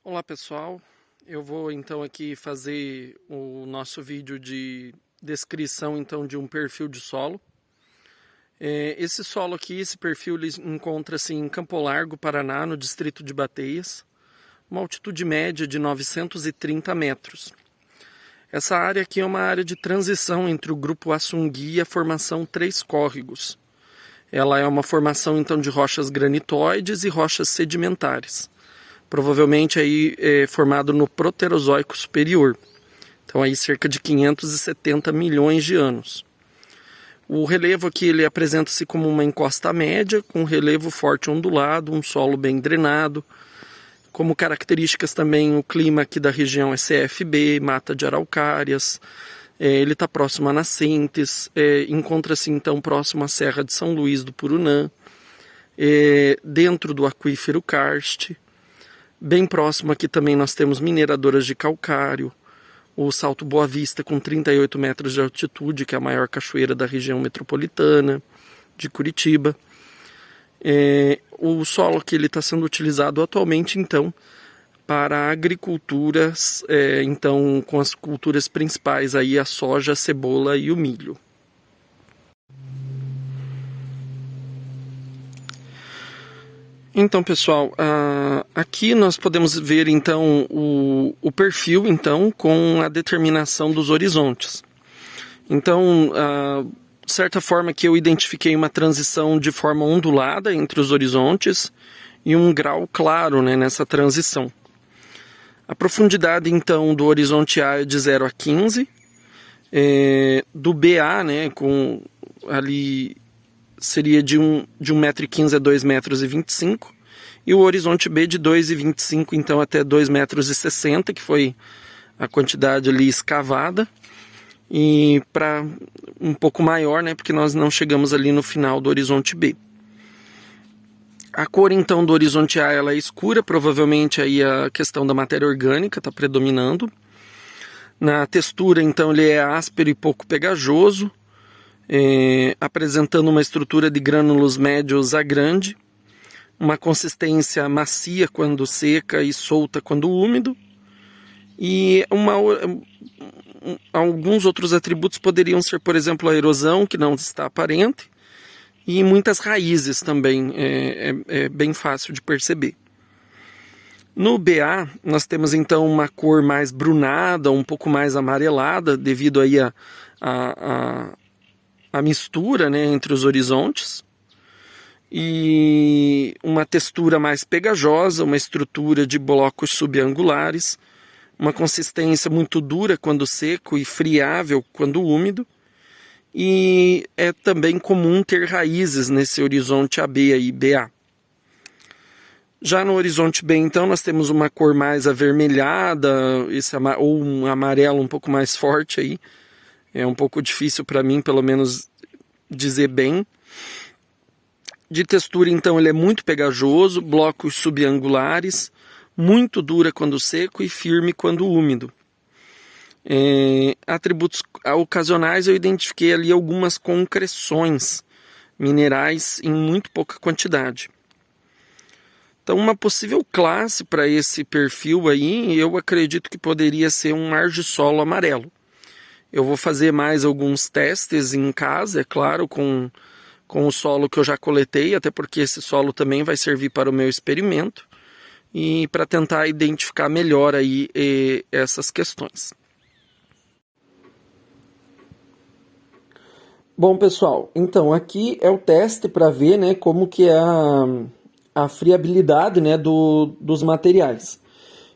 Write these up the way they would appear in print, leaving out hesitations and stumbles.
Olá pessoal, eu vou então aqui fazer o nosso vídeo de descrição então de um perfil de solo. Esse solo aqui, esse perfil, ele encontra-se em Campo Largo, Paraná, no distrito de Bateias, uma altitude média de 930 metros. Essa área aqui é uma área de transição entre o grupo Assungui e a formação Três Córregos. Ela é uma formação então de rochas granitoides e rochas sedimentares. Provavelmente aí formado no Proterozoico superior. Então aí cerca de 570 milhões de anos. O relevo aqui ele apresenta-se como uma encosta média, com relevo forte ondulado, um solo bem drenado. Como características também o clima aqui da região é CFB, mata de araucárias. Ele está próximo a nascentes, encontra-se então próximo à Serra de São Luís do Purunã, dentro do aquífero Karst. Bem próximo aqui também nós temos mineradoras de calcário, o Salto Boa Vista com 38 metros de altitude, que é a maior cachoeira da região metropolitana de Curitiba. O solo que ele está sendo utilizado atualmente então para agriculturas, então com as culturas principais aí a soja, a cebola e o milho. Então, pessoal, aqui nós podemos ver então o perfil então com a determinação dos horizontes. Então, de certa forma que eu identifiquei uma transição de forma ondulada entre os horizontes e um grau claro, né, nessa transição. A profundidade então do horizonte A é de 0 a 15, do BA, né, com ali seria de 1,15 m a 2,25 m, e o horizonte B de 2,25 m então até 2,60 m, que foi a quantidade ali escavada, e para um pouco maior, né, porque nós não chegamos ali no final do horizonte B. A cor então do horizonte A ela é escura, provavelmente aí a questão da matéria orgânica está predominando. Na textura então ele é áspero e pouco pegajoso, apresentando uma estrutura de grânulos médios a grande, uma consistência macia quando seca e solta quando úmido, e alguns outros atributos poderiam ser, por exemplo, a erosão, que não está aparente, e muitas raízes também, é bem fácil de perceber. No BA, nós temos então uma cor mais brunada, um pouco mais amarelada, devido aí a mistura, né, entre os horizontes, e uma textura mais pegajosa, uma estrutura de blocos subangulares, uma consistência muito dura quando seco e friável quando úmido, e é também comum ter raízes nesse horizonte AB e BA. Já no horizonte B, então, nós temos uma cor mais avermelhada, ou um amarelo um pouco mais forte aí. É um pouco difícil para mim, pelo menos, dizer bem. De textura, então, ele é muito pegajoso, blocos subangulares, muito dura quando seco e firme quando úmido. Atributos ocasionais, eu identifiquei ali algumas concreções minerais em muito pouca quantidade. Então, uma possível classe para esse perfil aí, eu acredito que poderia ser um argissolo amarelo. Eu vou fazer mais alguns testes em casa, é claro, com o solo que eu já coletei, até porque esse solo também vai servir para o meu experimento e para tentar identificar melhor aí essas questões. Bom, pessoal, então aqui é o teste para ver, né, como que é a friabilidade, né, dos materiais.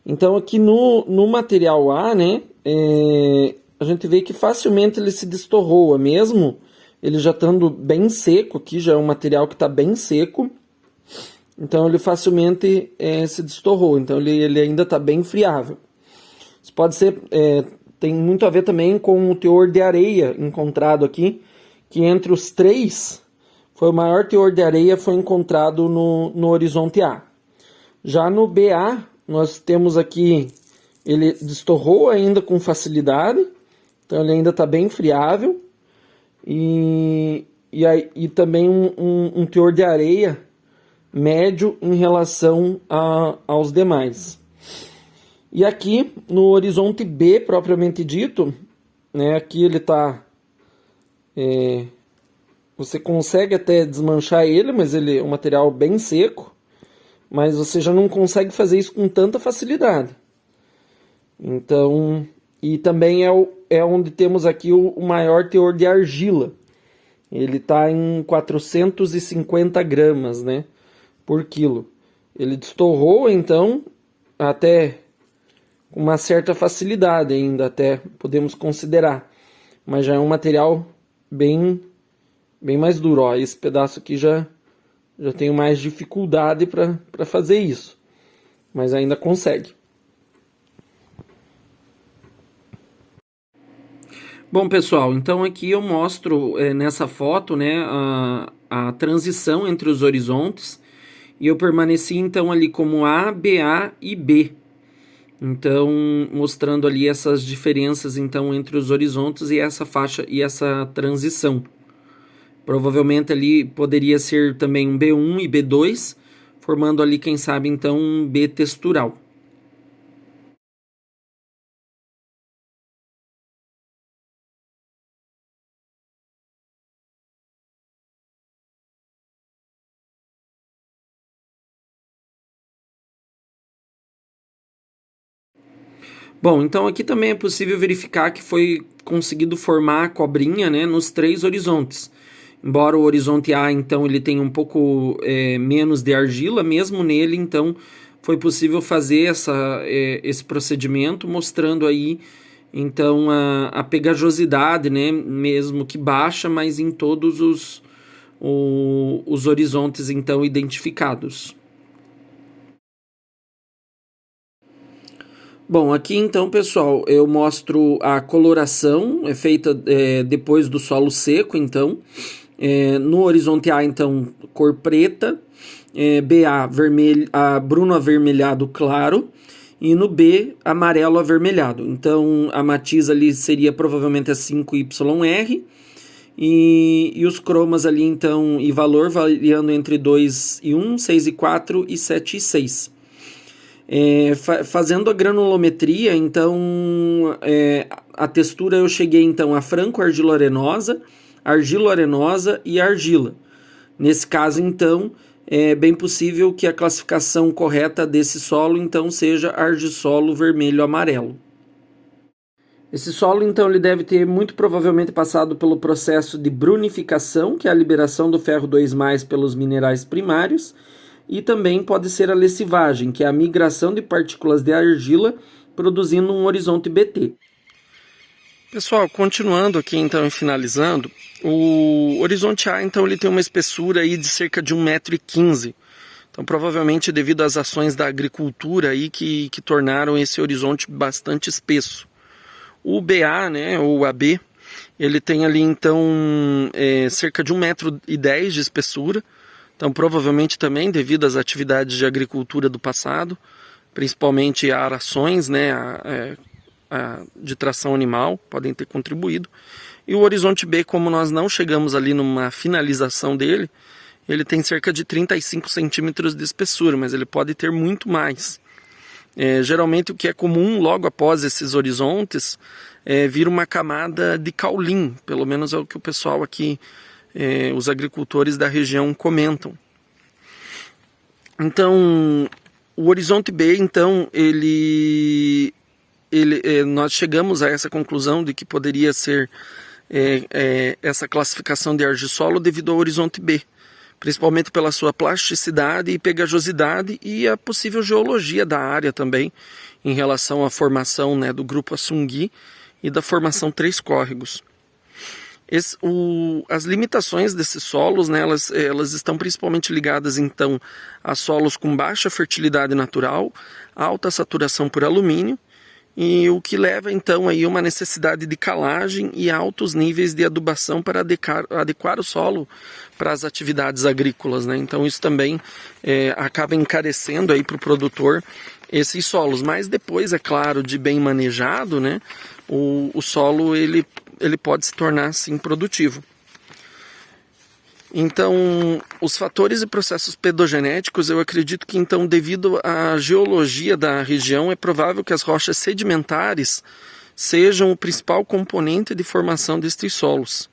Então aqui no material A, né, a gente vê que facilmente ele se destorroa, mesmo ele já estando bem seco, aqui já é um material que está bem seco, então ele facilmente se destorrou, então ele ainda está bem friável. Isso pode ser, tem muito a ver também com o teor de areia encontrado aqui, que entre os três, foi o maior teor de areia foi encontrado no horizonte A. Já no BA, nós temos aqui, ele destorrou ainda com facilidade, então ele ainda está bem friável, e também um teor de areia médio em relação aos demais. E aqui no horizonte B, propriamente dito, né, aqui ele está... você consegue até desmanchar ele, mas ele é um material bem seco, mas você já não consegue fazer isso com tanta facilidade. Então, e também é onde temos aqui o maior teor de argila. Ele está em 450 gramas, né, por quilo. Ele destorrou, então, até com uma certa facilidade ainda, até podemos considerar. Mas já é um material bem mais duro. Ó, esse pedaço aqui já tenho mais dificuldade para fazer isso. Mas ainda consegue. Bom, pessoal, então aqui eu mostro nessa foto, né, a transição entre os horizontes. E eu permaneci então ali como A, BA e B. Então, mostrando ali essas diferenças então entre os horizontes e essa faixa e essa transição. Provavelmente ali poderia ser também um B1 e B2, formando ali, quem sabe, então um B textural. Bom, então aqui também é possível verificar que foi conseguido formar a cobrinha, né, nos 3 horizontes. Embora o horizonte A, então, ele tenha um pouco menos de argila, mesmo nele, então, foi possível fazer esse procedimento, mostrando aí, então, a pegajosidade, né, mesmo que baixa, mas em todos os horizontes, então, identificados. Bom, aqui então, pessoal, eu mostro a coloração, é feita depois do solo seco, então. No horizonte A, então, cor preta, BA, vermelho, bruno avermelhado claro, e no B, amarelo avermelhado. Então, a matiz ali seria provavelmente a 5YR, e os cromas ali, então, e valor variando entre 2 e 1, 6 e 4 e 7 e 6. Fazendo a granulometria, então, a textura eu cheguei então a franco-argilo-arenosa, argilo-arenosa e argila. Nesse caso, então, é bem possível que a classificação correta desse solo, então, seja argissolo vermelho-amarelo. Esse solo, então, ele deve ter muito provavelmente passado pelo processo de brunificação, que é a liberação do ferro 2+, pelos minerais primários, e também pode ser a lessivagem, que é a migração de partículas de argila, produzindo um horizonte BT. Pessoal, continuando aqui então e finalizando, o horizonte A então ele tem uma espessura aí de cerca de 1,15 m. Então provavelmente devido às ações da agricultura aí que tornaram esse horizonte bastante espesso. O BA, né, ou AB, ele tem ali então cerca de 1,10 m de espessura. Então provavelmente também devido às atividades de agricultura do passado, principalmente a arações, né, de tração animal, podem ter contribuído. E o horizonte B, como nós não chegamos ali numa finalização dele, ele tem cerca de 35 centímetros de espessura, mas ele pode ter muito mais. Geralmente o que é comum logo após esses horizontes vir uma camada de caulim, pelo menos é o que o pessoal aqui, os agricultores da região comentam. Então, o horizonte B, então, nós chegamos a essa conclusão de que poderia ser essa classificação de argissolo devido ao horizonte B, principalmente pela sua plasticidade e pegajosidade e a possível geologia da área também, em relação à formação, né, do grupo Assungui e da formação Três Córregos. As limitações desses solos, né, elas estão principalmente ligadas então a solos com baixa fertilidade natural, alta saturação por alumínio, e o que leva então aí uma necessidade de calagem e altos níveis de adubação para adequar o solo para as atividades agrícolas, né? Então isso também acaba encarecendo aí para o produtor esses solos, mas depois, é claro, de bem manejado, né, o solo ele pode se tornar sim produtivo. Então, os fatores e processos pedogenéticos, eu acredito que, então, devido à geologia da região, é provável que as rochas sedimentares sejam o principal componente de formação destes solos.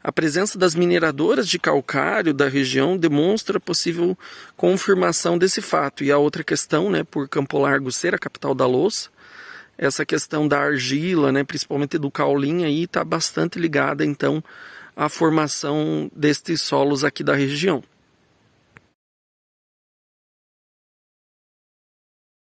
A presença das mineradoras de calcário da região demonstra possível confirmação desse fato. E a outra questão, né, por Campo Largo ser a capital da louça, essa questão da argila, né, principalmente do caulim, aí está bastante ligada, então, à formação destes solos aqui da região.